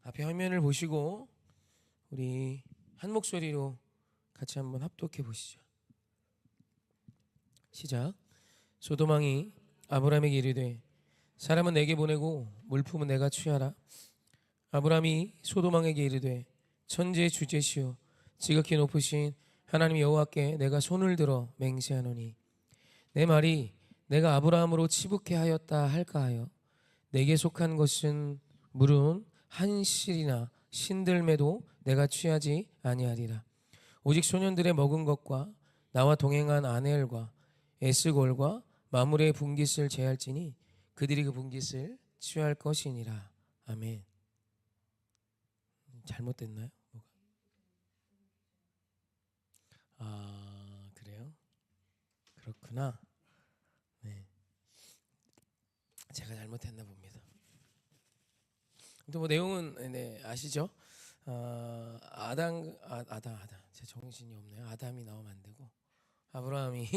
앞에 화면을 보시고 우리 한 목소리로 같이 한번 합독해 보시죠. 시작. 소돔왕이 아브라함에게 이르되 사람은 내게 보내고 물품은 내가 취하라. 아브라함이 소돔왕에게 이르되 천지의 주제시오 지극히 높으신 하나님 여호와께 내가 손을 들어 맹세하노니 내 말이 내가 아브라함으로 치북해 하였다 할까 하여 내게 속한 것은 물은 한 실이나 신들매도 내가 취하지 아니하리라. 오직 소년들의 먹은 것과 나와 동행한 아넬과 에스골과 마물의 분깃을 제할지니 그들이 그 분깃을 취할 것이니라. 아멘. 잘못됐나요? 그래요? 그렇구나. 네, 제가 잘못했나 봅니다. 근데 뭐 내용은 아시죠? 아담. 제 정신이 없네요. 아담이 나오면 안 되고 아브라함이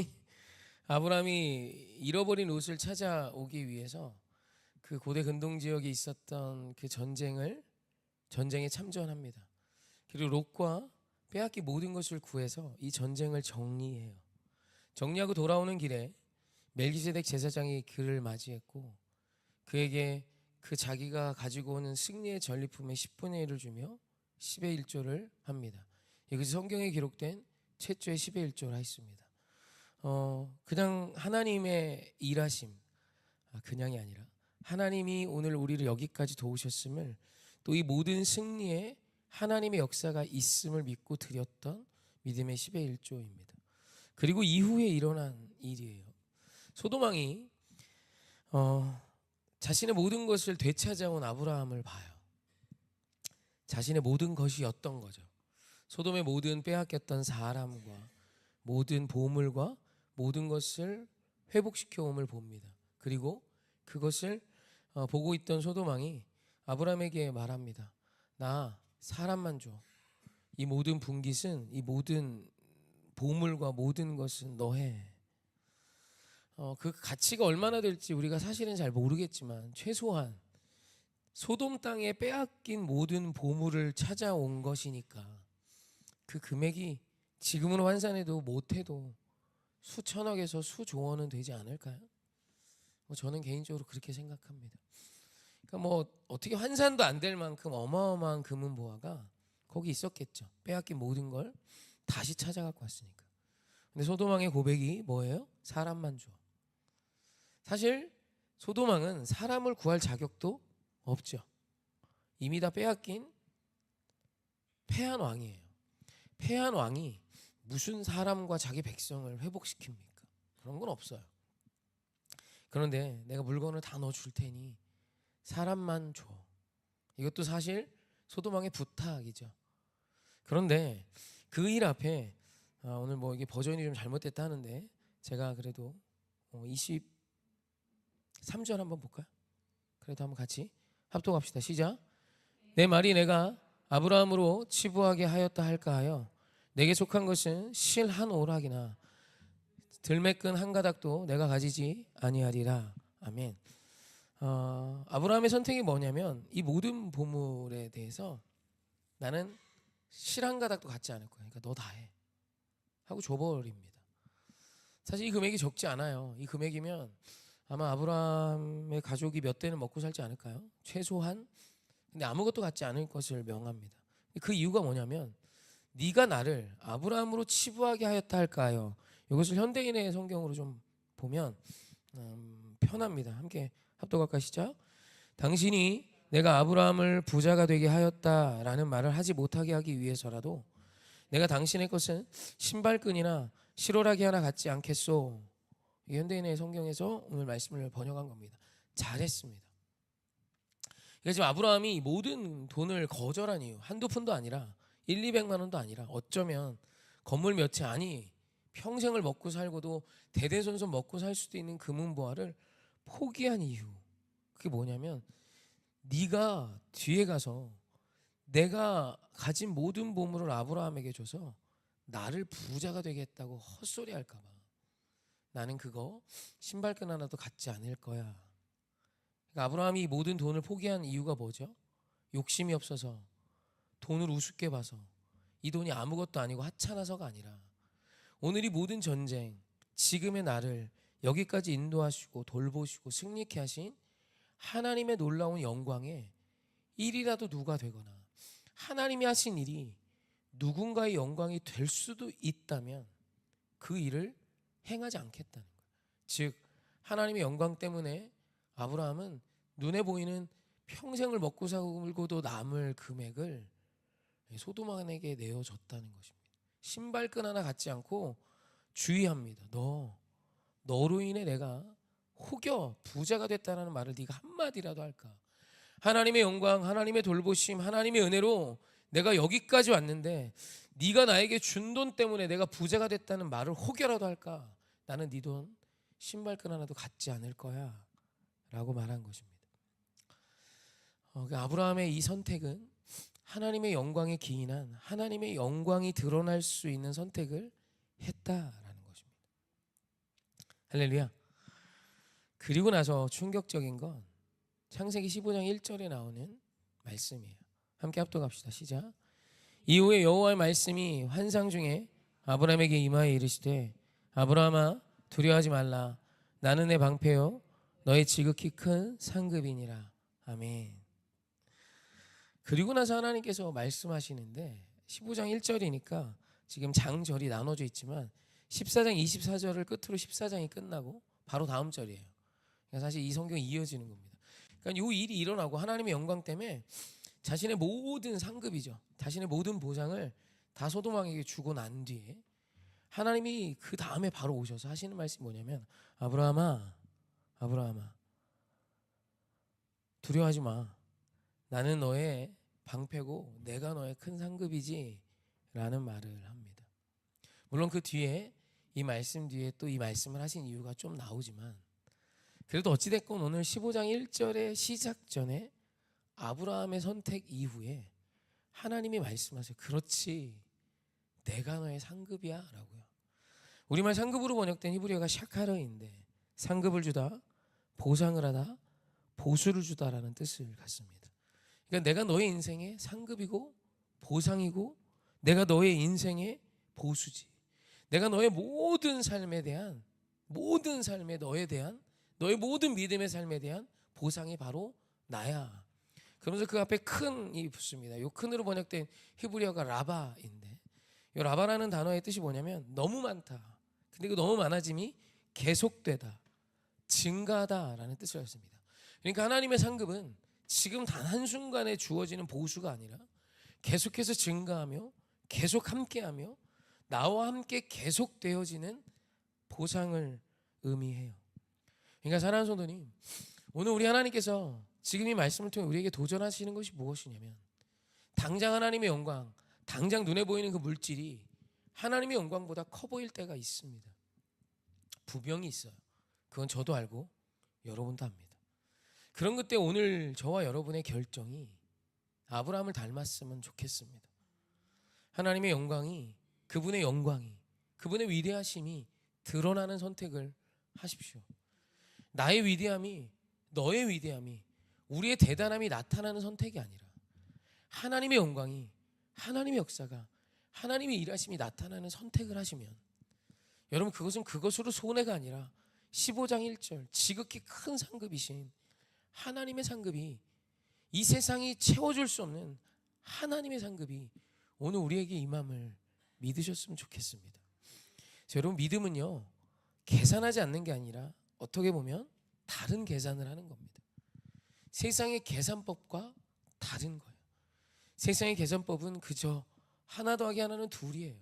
아브라함이 잃어버린 롯을 찾아오기 위해서 그 고대 근동 지역에 있었던 그 전쟁에 참전합니다. 그리고 롯과 빼앗긴 모든 것을 구해서 이 전쟁을 정리해요. 정리하고 돌아오는 길에 멜기세덱 제사장이 그를 맞이했고 그에게 그 자기가 가지고 오는 승리의 전리품의 10분의 1을 주며 10의 1조를 합니다. 이것이 성경에 기록된 최초의 10의 1조라 했습니다. 그냥 하나님의 일하심, 그냥이 아니라 하나님이 오늘 우리를 여기까지 도우셨음을 또 이 모든 승리에 하나님의 역사가 있음을 믿고 드렸던 믿음의 10의 1조입니다. 그리고 이후에 일어난 일이에요. 소돔왕이 자신의 모든 것을 되찾아온 아브라함을 봐요. 자신의 모든 것이었던 거죠. 소돔의 모든 빼앗겼던 사람과 모든 보물과 모든 것을 회복시켜 옴을 봅니다. 그리고 그것을 보고 있던 소돔왕이 아브라함에게 말합니다. 나 사람만 줘. 이 모든 분깃은 이 모든 보물과 모든 것은 너 해. 그 가치가 얼마나 될지 우리가 사실은 잘 모르겠지만 최소한 소돔 땅에 빼앗긴 모든 보물을 찾아온 것이니까 그 금액이 지금으로 환산해도 못해도 수천억에서 수조원은 되지 않을까요? 저는 개인적으로 그렇게 생각합니다. 그러니까 뭐 어떻게 환산도 안 될 만큼 어마어마한 금은 보화가 거기 있었겠죠. 빼앗긴 모든 걸 다시 찾아갖고 왔으니까. 근데 소돔왕의 고백이 뭐예요? 사람만 줘. 사실 소돔왕은 사람을 구할 자격도 없죠. 이미 다 빼앗긴 패한 왕이에요. 패한 왕이 무슨 사람과 자기 백성을 회복시킵니까? 그런 건 없어요. 그런데 내가 물건을 다 넣어줄 테니 사람만 줘. 이것도 사실 소돔왕의 부탁이죠. 그런데 그 일 앞에 오늘 뭐 이게 버전이 좀 잘못됐다 하는데 제가 그래도 23절 한번 볼까요? 그래도 한번 같이 합독합시다. 시작. 내 말이 내가 아브라함으로 치부하게 하였다 할까 하여 내게 속한 것은 실 한 오락이나 들매끈 한 가닥도 내가 가지지 아니하리라. 아멘. 아브라함의 선택이 뭐냐면 이 모든 보물에 대해서 나는 실 한 가닥도 갖지 않을 거야. 그러니까 너 다 해. 하고 줘버립니다. 사실 이 금액이 적지 않아요. 이 금액이면 아마 아브라함의 가족이 몇 대는 먹고 살지 않을까요? 최소한. 근데 아무것도 갖지 않을 것을 명합니다. 그 이유가 뭐냐면 네가 나를 아브라함으로 치부하게 하였다 할까요? 이것을 현대인의 성경으로 좀 보면 편합니다. 함께 합독할까 시작. 당신이 내가 아브라함을 부자가 되게 하였다라는 말을 하지 못하게 하기 위해서라도 내가 당신의 것은 신발끈이나 실오라기 하나 갖지 않겠소. 현대인의 성경에서 오늘 말씀을 번역한 겁니다. 잘했습니다. 그러니까 지금 아브라함이 모든 돈을 거절한 이유 한두 푼도 아니라 1, 200만 원도 아니라 어쩌면 건물 몇 채 아니 평생을 먹고 살고도 대대손손 먹고 살 수도 있는 금은보화를 포기한 이유 그게 뭐냐면 네가 뒤에 가서 내가 가진 모든 보물을 아브라함에게 줘서 나를 부자가 되게 했다고 헛소리 할까 봐 나는 그거 신발끈 하나도 갖지 않을 거야. 그러니까 아브라함이 모든 돈을 포기한 이유가 뭐죠? 욕심이 없어서 돈을 우습게 봐서 이 돈이 아무것도 아니고 하찮아서가 아니라 오늘 이 모든 전쟁, 지금의 나를 여기까지 인도하시고 돌보시고 승리케 하신 하나님의 놀라운 영광에 일이라도 누가 되거나 하나님이 하신 일이 누군가의 영광이 될 수도 있다면 그 일을 행하지 않겠다는 거예요. 즉 하나님의 영광 때문에 아브라함은 눈에 보이는 평생을 먹고 살고도 남을 금액을 소도만에게 내어줬다는 것입니다. 신발끈 하나 갖지 않고 주의합니다. 너로 인해 내가 혹여 부자가 됐다는 말을 네가 한마디라도 할까? 하나님의 영광, 하나님의 돌보심, 하나님의 은혜로 내가 여기까지 왔는데 네가 나에게 준 돈 때문에 내가 부자가 됐다는 말을 혹여라도 할까? 나는 네 돈 신발끈 하나도 갖지 않을 거야 라고 말한 것입니다. 아브라함의 이 선택은 하나님의 영광에 기인한 하나님의 영광이 드러날 수 있는 선택을 했다라는 것입니다. 할렐루야. 그리고 나서 충격적인 건 창세기 15장 1절에 나오는 말씀이에요. 함께 합독합시다. 시작. 이후에 여호와의 말씀이 환상 중에 아브라함에게 임하여 이르시되 아브라함아 두려워하지 말라. 나는 내 방패요 너의 지극히 큰 상급이니라. 아멘. 그리고 나서 하나님께서 말씀하시는데 15장 1절이니까 지금 장절이 나눠져 있지만 14장 24절을 끝으로 14장이 끝나고 바로 다음 절이에요. 그러니까 사실 이 성경이 이어지는 겁니다. 그러니까 이 일이 일어나고 하나님의 영광 때문에 자신의 모든 상급이죠. 자신의 모든 보상을 다 소돔왕에게 주고 난 뒤에 하나님이 그 다음에 바로 오셔서 하시는 말씀이 뭐냐면 아브라함아 두려워하지 마. 나는 너의 방패고 내가 너의 큰 상급이지 라는 말을 합니다. 물론 그 뒤에 이 말씀 뒤에 또 이 말씀을 하신 이유가 좀 나오지만 그래도 어찌됐건 오늘 15장 1절의 시작 전에 아브라함의 선택 이후에 하나님이 말씀하세요. 그렇지 내가 너의 상급이야 라고요. 우리말 상급으로 번역된 히브리어가 샤카르인데 상급을 주다, 보상을 하다, 보수를 주다라는 뜻을 갖습니다. 그러니까 내가 너의 인생의 상급이고 보상이고 내가 너의 인생의 보수지. 내가 너의 모든 삶에 대한 너의 모든 믿음의 삶에 대한 보상이 바로 나야. 그러면서 그 앞에 큰이 붙습니다. 요 큰으로 번역된 히브리어가 라바인데 이 라바라는 단어의 뜻이 뭐냐면 너무 많다. 근데 그 너무 많아짐이 계속되다, 증가하다라는 뜻을 갖습니다. 그러니까 하나님의 상급은 지금 단 한순간에 주어지는 보수가 아니라 계속해서 증가하며 계속 함께하며 나와 함께 계속되어지는 보상을 의미해요. 그러니까 사랑하는 성도님, 오늘 우리 하나님께서 지금 이 말씀을 통해 우리에게 도전하시는 것이 무엇이냐면 당장 하나님의 영광, 당장 눈에 보이는 그 물질이 하나님의 영광보다 커 보일 때가 있습니다. 분명히 있어요. 그건 저도 알고 여러분도 압니다. 그런 것 때문에 오늘 저와 여러분의 결정이 아브라함을 닮았으면 좋겠습니다. 하나님의 영광이, 그분의 영광이, 그분의 위대하심이 드러나는 선택을 하십시오. 나의 위대함이, 너의 위대함이, 우리의 대단함이 나타나는 선택이 아니라 하나님의 영광이, 하나님의 역사가, 하나님의 일하심이 나타나는 선택을 하시면 여러분 그것은 그것으로 손해가 아니라 15장 1절 지극히 큰 상급이신 하나님의 상급이, 이 세상이 채워줄 수 없는 하나님의 상급이 오늘 우리에게 임함을 믿으셨으면 좋겠습니다. 여러분 믿음은요 계산하지 않는 게 아니라 어떻게 보면 다른 계산을 하는 겁니다. 세상의 계산법과 다른 거예요. 세상의 계산법은 그저 하나 더하기 하나는 둘이에요.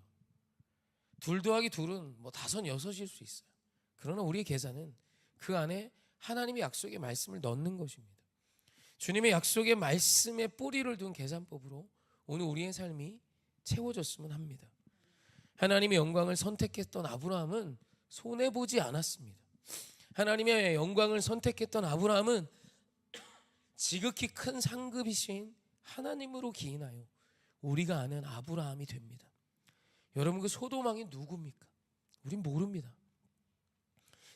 둘 더하기 둘은 뭐 다섯 여섯일 수 있어요. 그러나 우리의 계산은 그 안에 하나님의 약속의 말씀을 넣는 것입니다. 주님의 약속의 말씀에 뿌리를 둔 계산법으로 오늘 우리의 삶이 채워졌으면 합니다. 하나님의 영광을 선택했던 아브라함은 손해보지 않았습니다. 하나님의 영광을 선택했던 아브라함은 지극히 큰 상급이신 하나님으로 기인하여 우리가 아는 아브라함이 됩니다. 여러분 그 소돔왕이 누굽니까? 우린 모릅니다.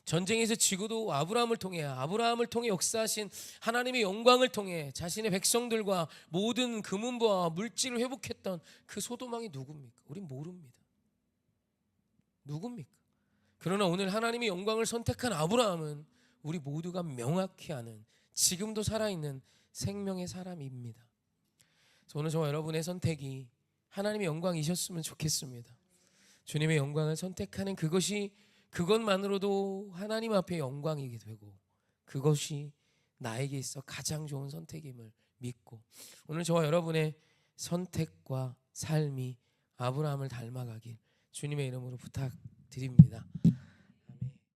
전쟁에서 지고도 아브라함을 통해 역사하신 하나님의 영광을 통해 자신의 백성들과 모든 금은보와 물질을 회복했던 그 소도망이 누굽니까? 우린 모릅니다. 누굽니까? 그러나 오늘 하나님의 영광을 선택한 아브라함은 우리 모두가 명확히 아는, 지금도 살아있는 생명의 사람입니다. 그래서 오늘 저와 여러분의 선택이 하나님의 영광이셨으면 좋겠습니다. 주님의 영광을 선택하는 그것만으로도 하나님 앞에 영광이게 되고, 그것이 나에게 있어 가장 좋은 선택임을 믿고, 오늘 저와 여러분의 선택과 삶이 아브라함을 닮아가길 주님의 이름으로 부탁드립니다.